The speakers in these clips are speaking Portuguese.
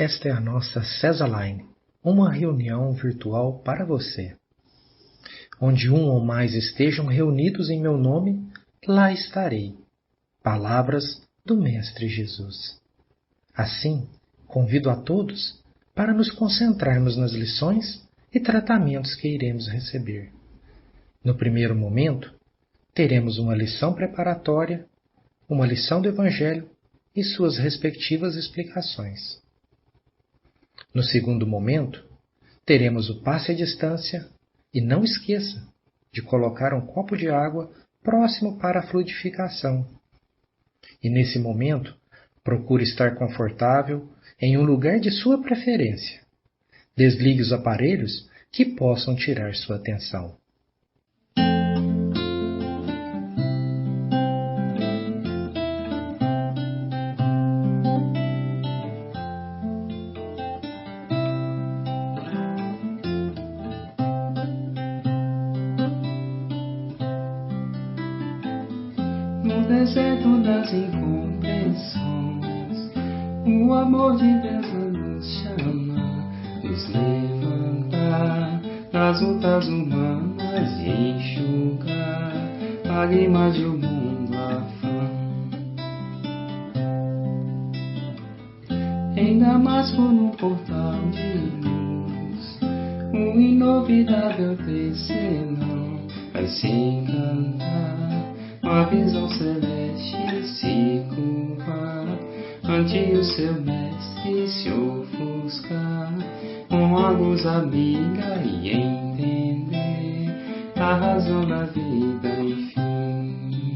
Esta é a nossa Cesaline, uma reunião virtual para você. Onde um ou mais estejam reunidos em meu nome, lá estarei. Palavras do Mestre Jesus. Assim, convido a todos para nos concentrarmos nas lições e tratamentos que iremos receber. No primeiro momento, teremos uma lição preparatória, uma lição do Evangelho e suas respectivas explicações. No segundo momento, teremos o passe à distância e não esqueça de colocar um copo de água próximo para a fluidificação. E nesse momento, procure estar confortável em um lugar de sua preferência. Desligue os aparelhos que possam tirar sua atenção. No deserto das incompreensões, o amor de Deus nos chama, nos levantar das lutas humanas e enxugar lágrimas de um mundo afã. Em Damasco, no portal de luz, o inovidável tecelão vai se encantar. A visão celeste se curva ante o seu mestre se ofuscar, com a luz amiga e entender a razão da vida, enfim.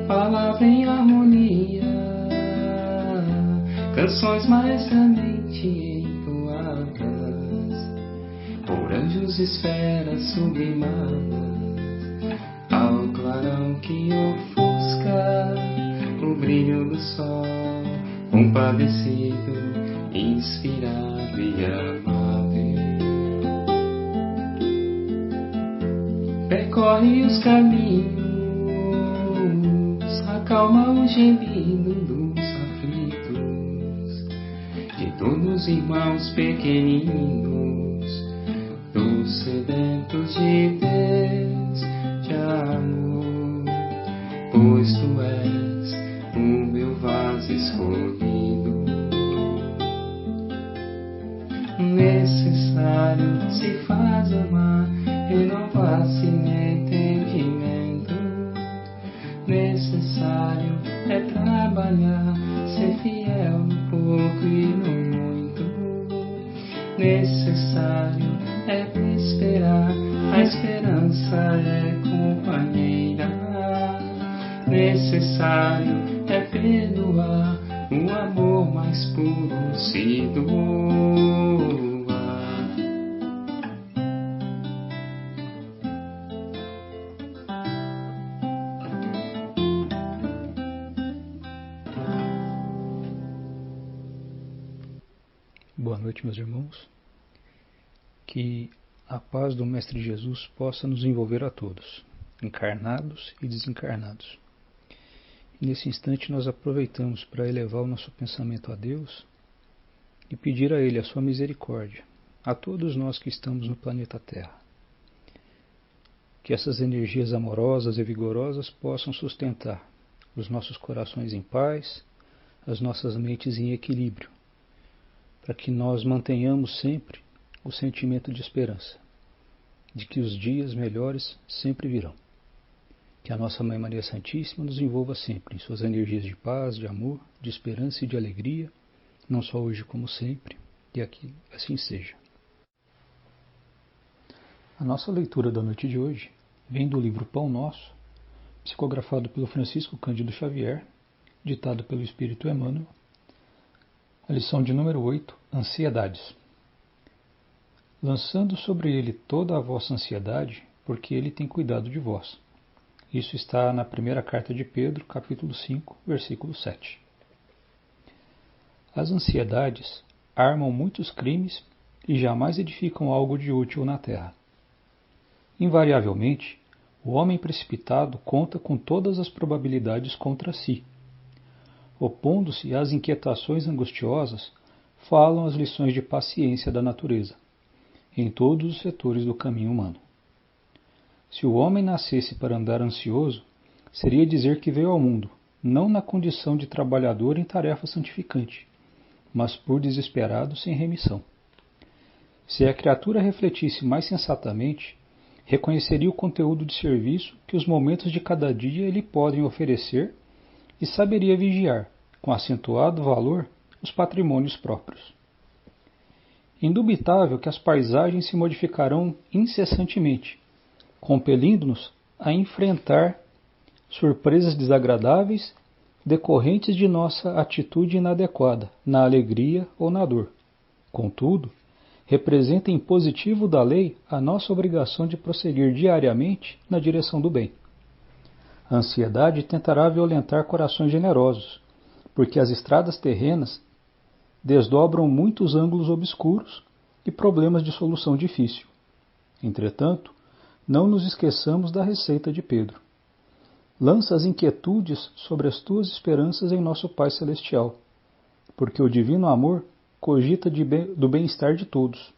Palavra em harmonia, canções maestramente entoadas por anjos, esferas sublimadas, ao clarão que ofusca o brilho do sol, compadecido, inspirado e amável. Percorre os caminhos, acalma o gemido dos aflitos, de todos os irmãos pequeninos, dos sedentos de Deus, de amor, pois tu és o meu vaso escolhido. Necessário se faz amar, renovar-se no entendimento. Necessário é trabalhar, ser fiel no pouco e no muito. Necessário é esperar, a esperança é companheira. Necessário é perdoar, o amor mais puro se doa. Boa noite, meus irmãos. Que a paz do Mestre Jesus possa nos envolver a todos, encarnados e desencarnados. E nesse instante nós aproveitamos para elevar o nosso pensamento a Deus e pedir a Ele a sua misericórdia, a todos nós que estamos no planeta Terra. Que essas energias amorosas e vigorosas possam sustentar os nossos corações em paz, as nossas mentes em equilíbrio, para que nós mantenhamos sempre o sentimento de esperança, de que os dias melhores sempre virão. Que a nossa Mãe Maria Santíssima nos envolva sempre em suas energias de paz, de amor, de esperança e de alegria, não só hoje como sempre, e aqui assim seja. A nossa leitura da noite de hoje vem do livro Pão Nosso, psicografado pelo Francisco Cândido Xavier, ditado pelo Espírito Emmanuel, a lição de número 8, Ansiedades. Lançando sobre ele toda a vossa ansiedade, porque ele tem cuidado de vós. Isso está na primeira carta de Pedro, capítulo 5, versículo 7. As ansiedades armam muitos crimes e jamais edificam algo de útil na terra. Invariavelmente, o homem precipitado conta com todas as probabilidades contra si. opondo-se às inquietações angustiosas, falam as lições de paciência da natureza, em todos os setores do caminho humano. Se o homem nascesse para andar ansioso, seria dizer que veio ao mundo, não na condição de trabalhador em tarefa santificante, mas por desesperado sem remissão. Se a criatura refletisse mais sensatamente, reconheceria o conteúdo de serviço que os momentos de cada dia lhe podem oferecer e saberia vigiar, com acentuado valor, os patrimônios próprios. Indubitável que as paisagens se modificarão incessantemente, compelindo-nos a enfrentar surpresas desagradáveis decorrentes de nossa atitude inadequada, na alegria ou na dor. Contudo, representa em positivo da lei a nossa obrigação de prosseguir diariamente na direção do bem. A ansiedade tentará violentar corações generosos, porque as estradas terrenas desdobram muitos ângulos obscuros e problemas de solução difícil. Entretanto, não nos esqueçamos da receita de Pedro. Lança as inquietudes sobre as tuas esperanças em nosso Pai Celestial, porque o divino amor cogita do bem-estar de todos.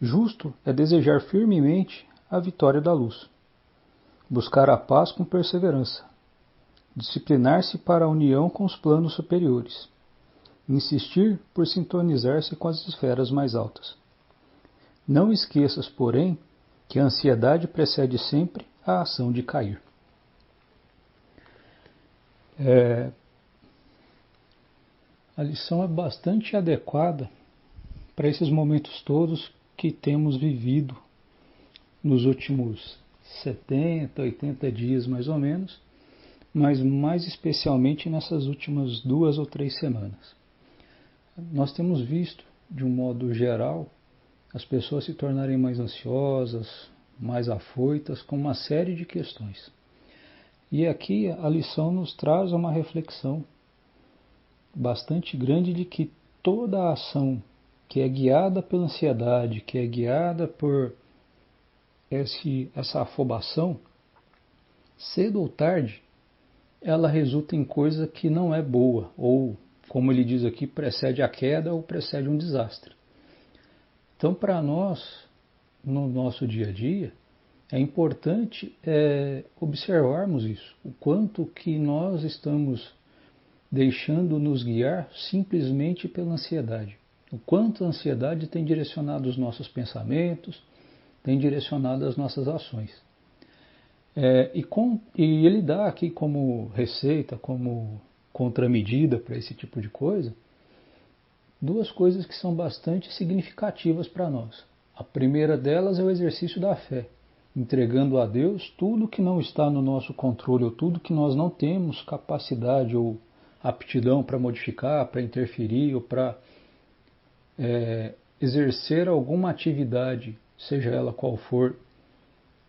Justo é desejar firmemente a vitória da luz, buscar a paz com perseverança, disciplinar-se para a união com os planos superiores, insistir por sintonizar-se com as esferas mais altas. Não esqueças, porém, que a ansiedade precede sempre a ação de cair. A lição é bastante adequada para esses momentos todos que temos vivido nos últimos 70, 80 dias mais ou menos, mas mais especialmente nessas últimas 2 ou 3 semanas. Nós temos visto, de um modo geral, as pessoas se tornarem mais ansiosas, mais afoitas com uma série de questões. E aqui a lição nos traz uma reflexão bastante grande de que toda a ação que é guiada pela ansiedade, que é guiada por essa afobação, cedo ou tarde, ela resulta em coisa que não é boa, ou, como ele diz aqui, precede a queda ou precede um desastre. Então, para nós, no nosso dia a dia, é importante observarmos isso, o quanto que nós estamos deixando nos guiar simplesmente pela ansiedade. O quanto a ansiedade tem direcionado os nossos pensamentos, tem direcionado as nossas ações. E ele dá aqui como receita, como contramedida para esse tipo de coisa, 2 coisas que são bastante significativas para nós. A primeira delas é o exercício da fé, entregando a Deus tudo que não está no nosso controle, ou tudo que nós não temos capacidade ou aptidão para modificar, para interferir ou para exercer alguma atividade, seja ela qual for,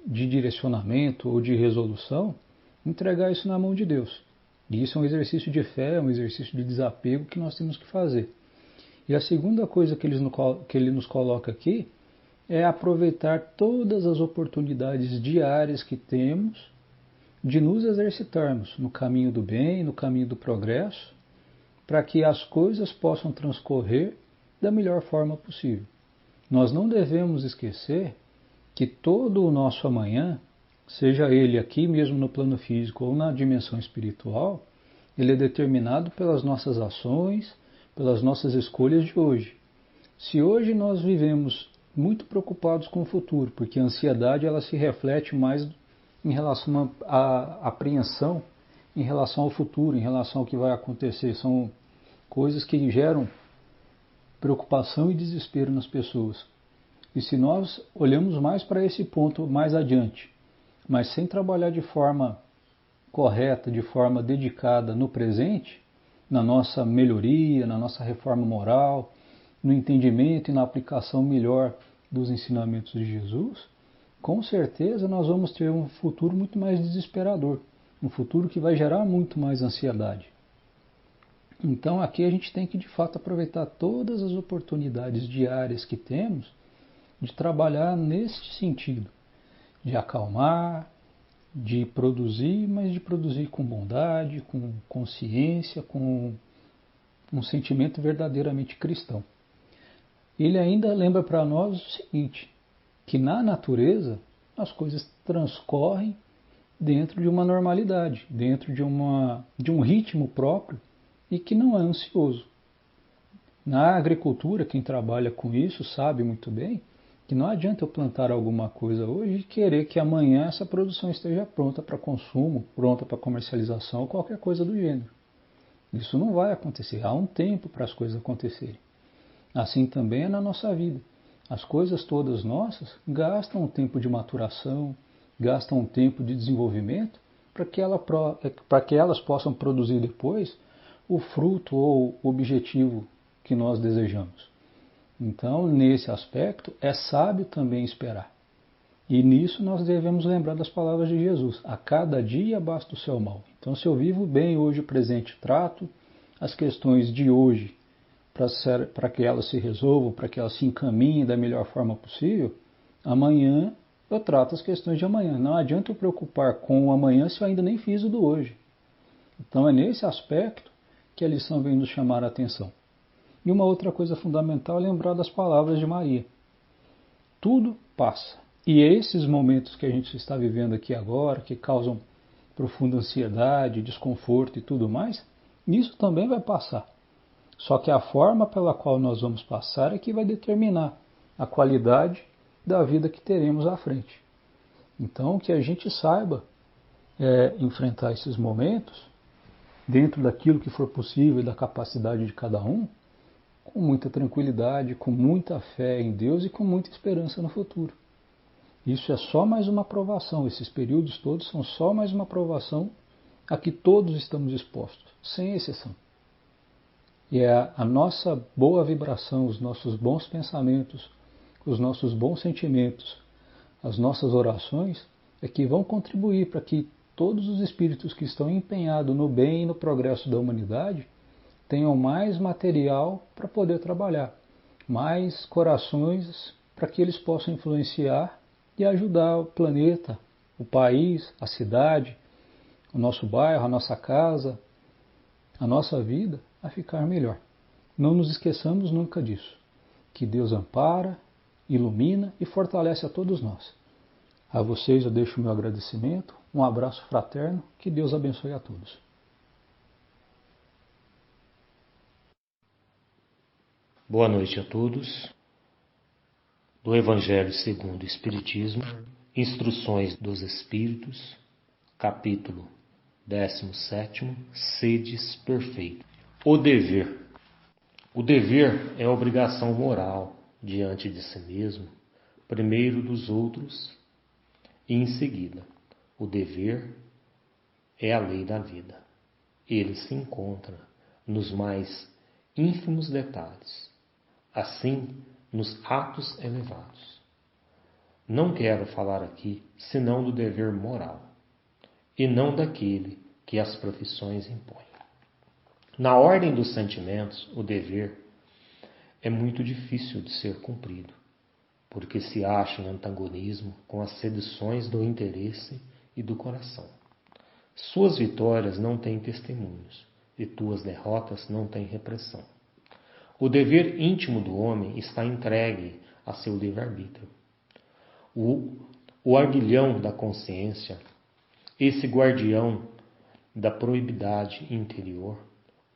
de direcionamento ou de resolução, entregar isso na mão de Deus. E isso é um exercício de fé, é um exercício de desapego que nós temos que fazer. E a segunda coisa que ele nos coloca aqui é aproveitar todas as oportunidades diárias que temos de nos exercitarmos no caminho do bem, no caminho do progresso, para que as coisas possam transcorrer da melhor forma possível. Nós não devemos esquecer que todo o nosso amanhã, seja ele aqui mesmo no plano físico ou na dimensão espiritual, ele é determinado pelas nossas ações, pelas nossas escolhas de hoje. Se hoje nós vivemos muito preocupados com o futuro, porque a ansiedade ela se reflete mais em relação à apreensão, em relação ao futuro, em relação ao que vai acontecer. São coisas que geram preocupação e desespero nas pessoas. E se nós olhamos mais para esse ponto mais adiante, mas sem trabalhar de forma correta, de forma dedicada no presente, na nossa melhoria, na nossa reforma moral, no entendimento e na aplicação melhor dos ensinamentos de Jesus, com certeza nós vamos ter um futuro muito mais desesperador, um futuro que vai gerar muito mais ansiedade. Então aqui a gente tem que de fato aproveitar todas as oportunidades diárias que temos de trabalhar neste sentido, de acalmar, de produzir, mas de produzir com bondade, com consciência, com um sentimento verdadeiramente cristão. Ele ainda lembra para nós o seguinte, que na natureza as coisas transcorrem dentro de uma normalidade, dentro de um ritmo próprio e que não é ansioso. Na agricultura, quem trabalha com isso sabe muito bem que não adianta eu plantar alguma coisa hoje e querer que amanhã essa produção esteja pronta para consumo, pronta para comercialização ou qualquer coisa do gênero. Isso não vai acontecer. Há um tempo para as coisas acontecerem. Assim também é na nossa vida. As coisas todas nossas gastam um tempo de maturação, gastam um tempo de desenvolvimento para que elas possam produzir depois o fruto ou o objetivo que nós desejamos. Então, nesse aspecto, é sábio também esperar. E nisso nós devemos lembrar das palavras de Jesus. A cada dia basta o seu mal. Então, se eu vivo bem hoje o presente, trato as questões de hoje para que elas se resolvam, para que elas se encaminhem da melhor forma possível, amanhã eu trato as questões de amanhã. Não adianta eu preocupar com o amanhã se eu ainda nem fiz o do hoje. Então, é nesse aspecto que a lição vem nos chamar a atenção. E uma outra coisa fundamental é lembrar das palavras de Maria. Tudo passa. E esses momentos que a gente está vivendo aqui agora, que causam profunda ansiedade, desconforto e tudo mais, isso também vai passar. Só que a forma pela qual nós vamos passar é que vai determinar a qualidade da vida que teremos à frente. Então, que a gente saiba enfrentar esses momentos, dentro daquilo que for possível e da capacidade de cada um, com muita tranquilidade, com muita fé em Deus e com muita esperança no futuro. Isso é só mais uma provação, esses períodos todos são só mais uma provação a que todos estamos expostos, sem exceção. E é a nossa boa vibração, os nossos bons pensamentos, os nossos bons sentimentos, as nossas orações, é que vão contribuir para que todos os espíritos que estão empenhados no bem e no progresso da humanidade tenham mais material para poder trabalhar, mais corações para que eles possam influenciar e ajudar o planeta, o país, a cidade, o nosso bairro, a nossa casa, a nossa vida a ficar melhor. Não nos esqueçamos nunca disso, que Deus ampara, ilumina e fortalece a todos nós. A vocês eu deixo o meu agradecimento, um abraço fraterno, que Deus abençoe a todos. Boa noite a todos. Do Evangelho segundo o Espiritismo, Instruções dos Espíritos, capítulo 17, Sedes perfeito. O dever. O dever é a obrigação moral diante de si mesmo, primeiro dos outros e em seguida. O dever é a lei da vida. Ele se encontra nos mais ínfimos detalhes, assim nos atos elevados. Não quero falar aqui senão do dever moral, e não daquele que as profissões impõem. Na ordem dos sentimentos, o dever é muito difícil de ser cumprido, porque se acha em antagonismo com as seduções do interesse e do coração. Suas vitórias não têm testemunhos, e tuas derrotas não têm repressão. O dever íntimo do homem está entregue a seu livre-arbítrio. O arguilhão da consciência, esse guardião da probidade interior,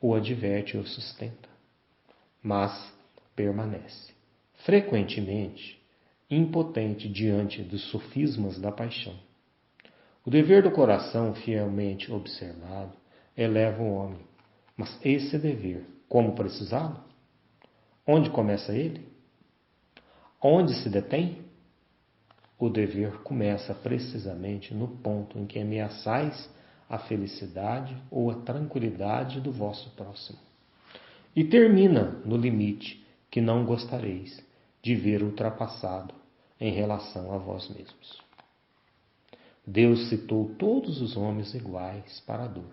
o adverte e o sustenta, mas permanece, frequentemente, impotente diante dos sofismas da paixão. O dever do coração, fielmente observado, eleva o homem, mas esse dever, como precisado? Onde começa ele? Onde se detém? O dever começa precisamente no ponto em que ameaçais a felicidade ou a tranquilidade do vosso próximo. E termina no limite que não gostareis de ver ultrapassado em relação a vós mesmos. Deus citou todos os homens iguais para a dor,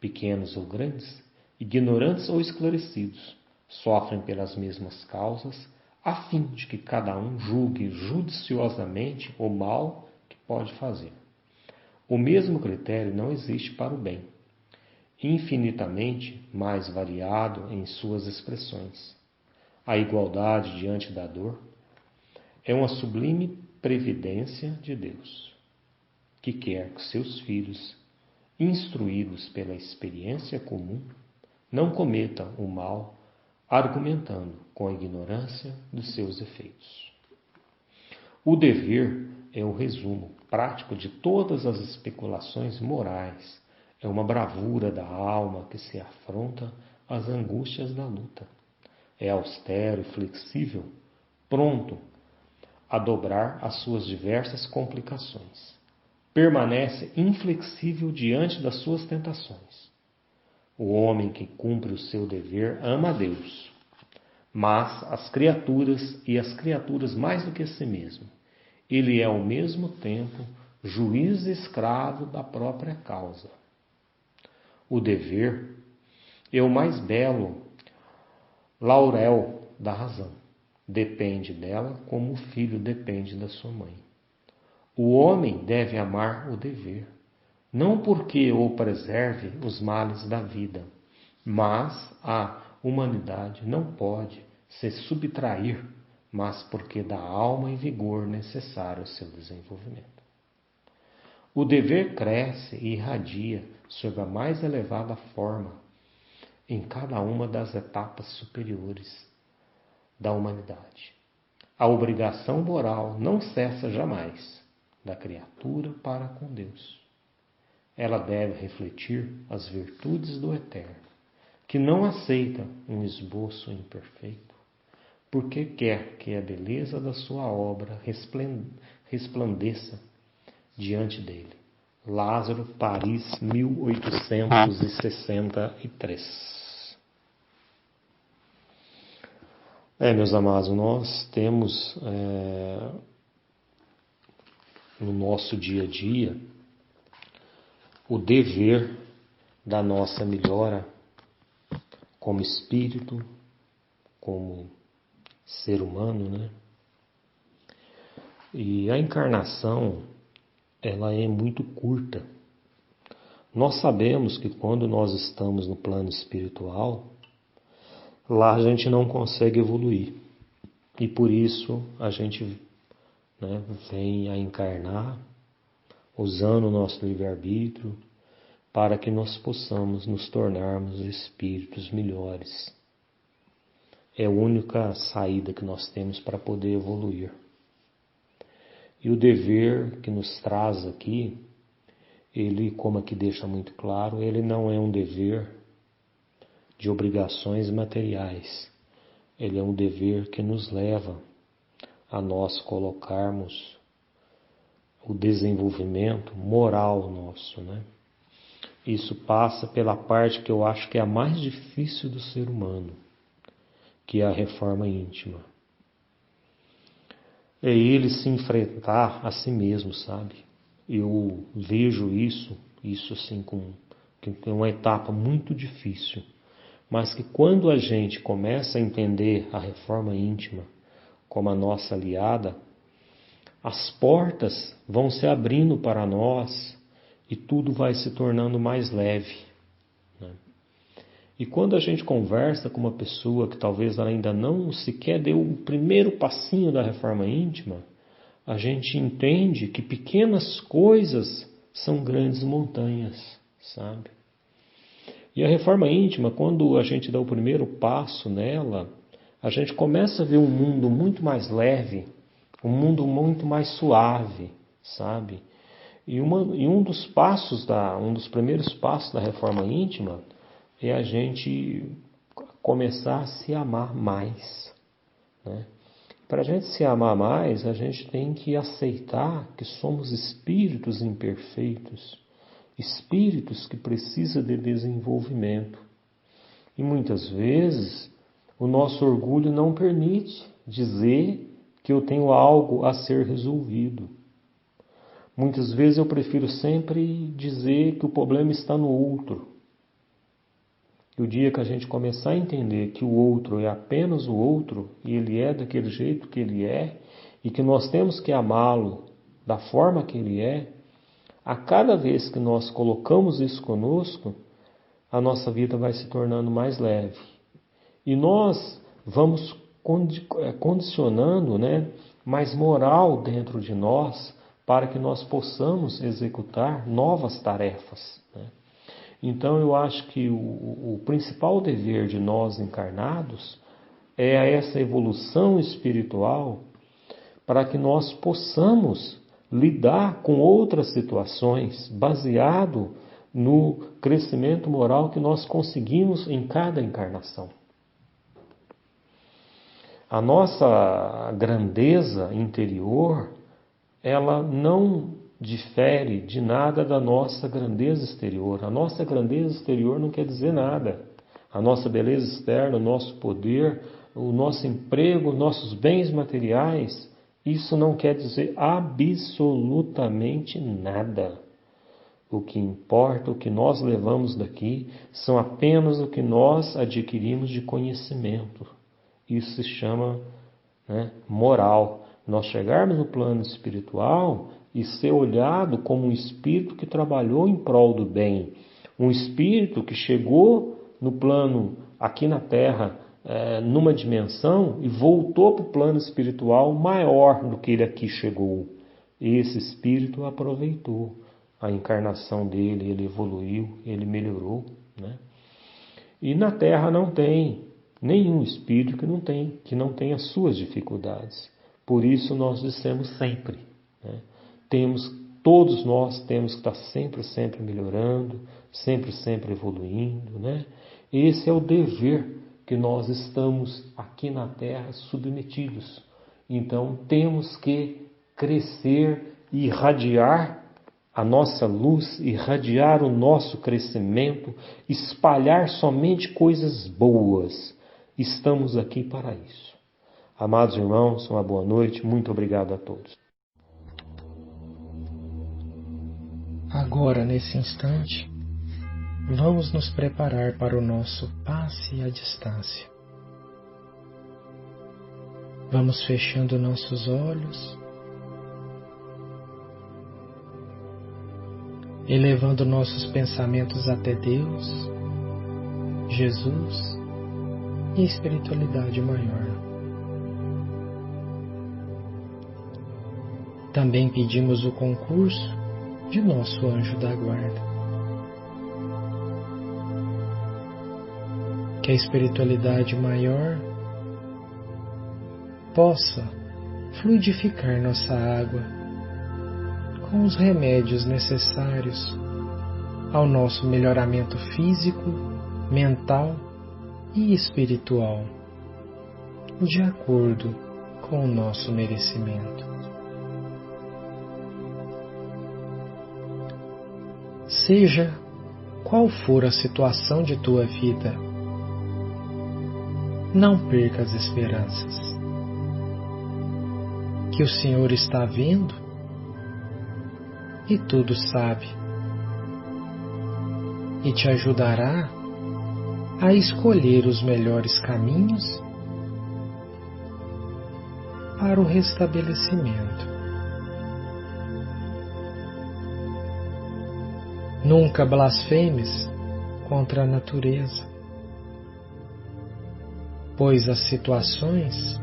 pequenos ou grandes, ignorantes ou esclarecidos, sofrem pelas mesmas causas, a fim de que cada um julgue judiciosamente o mal que pode fazer. O mesmo critério não existe para o bem, infinitamente mais variado em suas expressões. A igualdade diante da dor é uma sublime previdência de Deus, que quer que seus filhos, instruídos pela experiência comum, não cometam o mal argumentando com a ignorância dos seus efeitos. O dever é o resumo prático de todas as especulações morais, é uma bravura da alma que se afronta às angústias da luta. É austero e flexível, pronto a dobrar as suas diversas complicações. Permanece inflexível diante das suas tentações. O homem que cumpre o seu dever ama a Deus, mas as criaturas mais do que a si mesmo. Ele é ao mesmo tempo juiz e escravo da própria causa. O dever é o mais belo laurel da razão. Depende dela como o filho depende da sua mãe. O homem deve amar o dever, não porque o preserve os males da vida, mas a humanidade não pode se subtrair, mas porque dá alma e vigor necessário ao seu desenvolvimento. O dever cresce e irradia sob a mais elevada forma em cada uma das etapas superiores da humanidade. A obrigação moral não cessa jamais da criatura para com Deus. Ela deve refletir as virtudes do Eterno, que não aceita um esboço imperfeito, porque quer que a beleza da sua obra resplandeça diante dele. Lázaro, Paris, 1863. Meus amados, nós temos no nosso dia a dia o dever da nossa melhora como espírito, como ser humano, né? E a encarnação, ela é muito curta. Nós sabemos que quando nós estamos no plano espiritual, lá a gente não consegue evoluir. E por isso a gente vem a encarnar, usando o nosso livre-arbítrio, para que nós possamos nos tornarmos espíritos melhores. É a única saída que nós temos para poder evoluir. E o dever que nos traz aqui, ele, como aqui deixa muito claro, ele não é um dever de obrigações materiais. Ele é um dever que nos leva a nós colocarmos o desenvolvimento moral nosso, né? Isso passa pela parte que eu acho que é a mais difícil do ser humano, que é a reforma íntima. É ele se enfrentar a si mesmo, sabe? Eu vejo isso assim que é uma etapa muito difícil, mas que quando a gente começa a entender a reforma íntima como a nossa aliada, as portas vão se abrindo para nós e tudo vai se tornando mais leve, né? E quando a gente conversa com uma pessoa que talvez ela ainda não sequer deu o primeiro passinho da reforma íntima, a gente entende que pequenas coisas são grandes montanhas, sabe? E a reforma íntima, quando a gente dá o primeiro passo nela, a gente começa a ver um mundo muito mais leve, um mundo muito mais suave, sabe? E um dos primeiros passos da reforma íntima é a gente começar a se amar mais, né? Para a gente se amar mais, a gente tem que aceitar que somos espíritos imperfeitos, espíritos que precisam de desenvolvimento. E muitas vezes o nosso orgulho não permite dizer que eu tenho algo a ser resolvido. Muitas vezes eu prefiro sempre dizer que o problema está no outro. E o dia que a gente começar a entender que o outro é apenas o outro, e ele é daquele jeito que ele é, e que nós temos que amá-lo da forma que ele é, a cada vez que nós colocamos isso conosco, a nossa vida vai se tornando mais leve. E nós vamos condicionando, né, mais moral dentro de nós para que nós possamos executar novas tarefas, né? Então eu acho que o principal dever de nós encarnados é essa evolução espiritual para que nós possamos lidar com outras situações baseado no crescimento moral que nós conseguimos em cada encarnação. A nossa grandeza interior, ela não difere de nada da nossa grandeza exterior. A nossa grandeza exterior não quer dizer nada. A nossa beleza externa, o nosso poder, o nosso emprego, nossos bens materiais, isso não quer dizer absolutamente nada. O que importa, o que nós levamos daqui, são apenas o que nós adquirimos de conhecimento. Isso se chama, né, moral. Nós chegarmos no plano espiritual e ser olhado como um espírito que trabalhou em prol do bem. Um espírito que chegou no plano, aqui na Terra, numa dimensão e voltou para o plano espiritual maior do que ele aqui chegou. Esse espírito aproveitou a encarnação dele, ele evoluiu, ele melhorou, né? E na Terra não tem nenhum espírito que não tenha suas dificuldades. Por isso nós dissemos sempre, né? Todos nós temos que estar sempre melhorando, sempre evoluindo, né? Esse é o dever que nós estamos aqui na Terra submetidos. Então temos que crescer e irradiar a nossa luz, irradiar o nosso crescimento, espalhar somente coisas boas. Estamos aqui para isso. Amados irmãos, uma boa noite, muito obrigado a todos. Agora, nesse instante, vamos nos preparar para o nosso passe à distância. Vamos fechando nossos olhos, elevando nossos pensamentos até Deus, Jesus e a espiritualidade maior. Também pedimos o concurso de nosso anjo da guarda. Que a espiritualidade maior possa fluidificar nossa água com os remédios necessários ao nosso melhoramento físico, mental e espiritual, de acordo com o nosso merecimento. Seja qual for a situação de tua vida, não perca as esperanças. Que o Senhor está vendo e tudo sabe, e te ajudará a escolher os melhores caminhos para o restabelecimento. Nunca blasfemes contra a natureza, pois as situações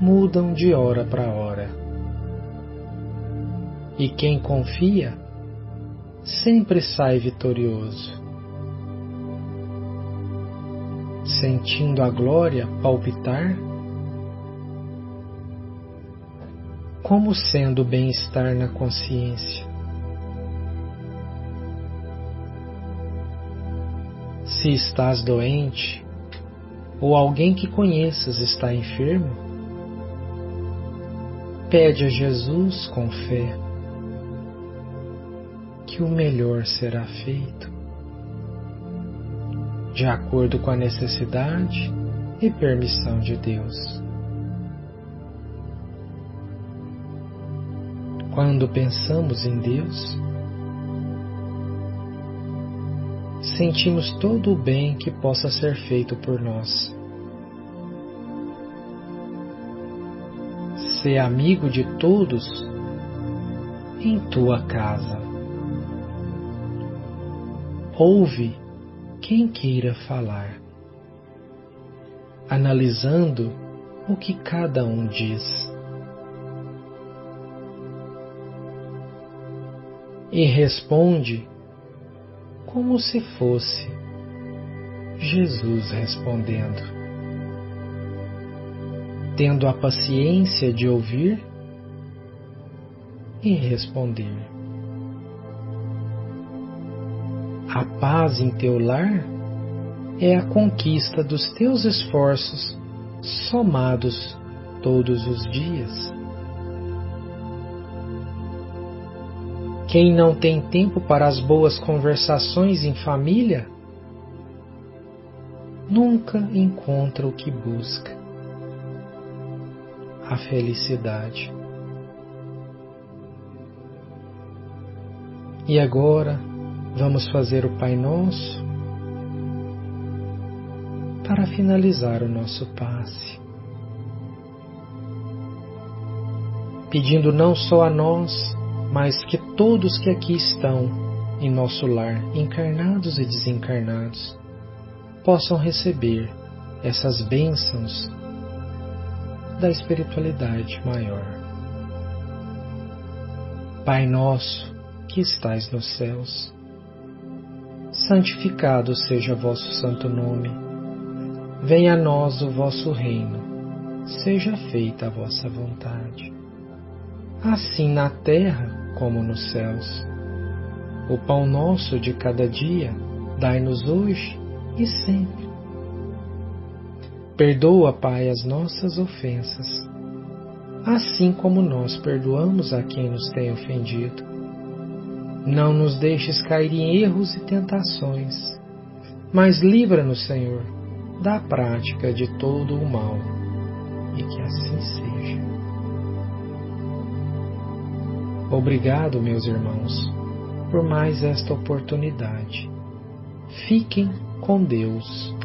mudam de hora para hora. E quem confia sempre sai vitorioso, sentindo a glória palpitar, como sendo bem-estar na consciência. Se estás doente, ou alguém que conheças está enfermo, pede a Jesus com fé que o melhor será feito, de acordo com a necessidade e permissão de Deus. Quando pensamos em Deus, sentimos todo o bem que possa ser feito por nós. Ser amigo de todos em tua casa. Ouve quem queira falar, analisando o que cada um diz. E responde como se fosse Jesus respondendo, tendo a paciência de ouvir e responder. A paz em teu lar é a conquista dos teus esforços somados todos os dias. Quem não tem tempo para as boas conversações em família, nunca encontra o que busca, a felicidade. E agora vamos fazer o Pai Nosso para finalizar o nosso passe, pedindo não só a nós, mas que todos que aqui estão em nosso lar, encarnados e desencarnados, possam receber essas bênçãos da espiritualidade maior. Pai nosso que estais nos céus, santificado seja vosso santo nome. Venha a nós o vosso reino, seja feita a vossa vontade, assim na terra como nos céus. O pão nosso de cada dia dai-nos hoje e sempre. Perdoa, Pai, as nossas ofensas, assim como nós perdoamos a quem nos tem ofendido. Não nos deixes cair em erros e tentações, mas livra-nos, Senhor, da prática de todo o mal, e que assim seja. Obrigado, meus irmãos, por mais esta oportunidade. Fiquem com Deus.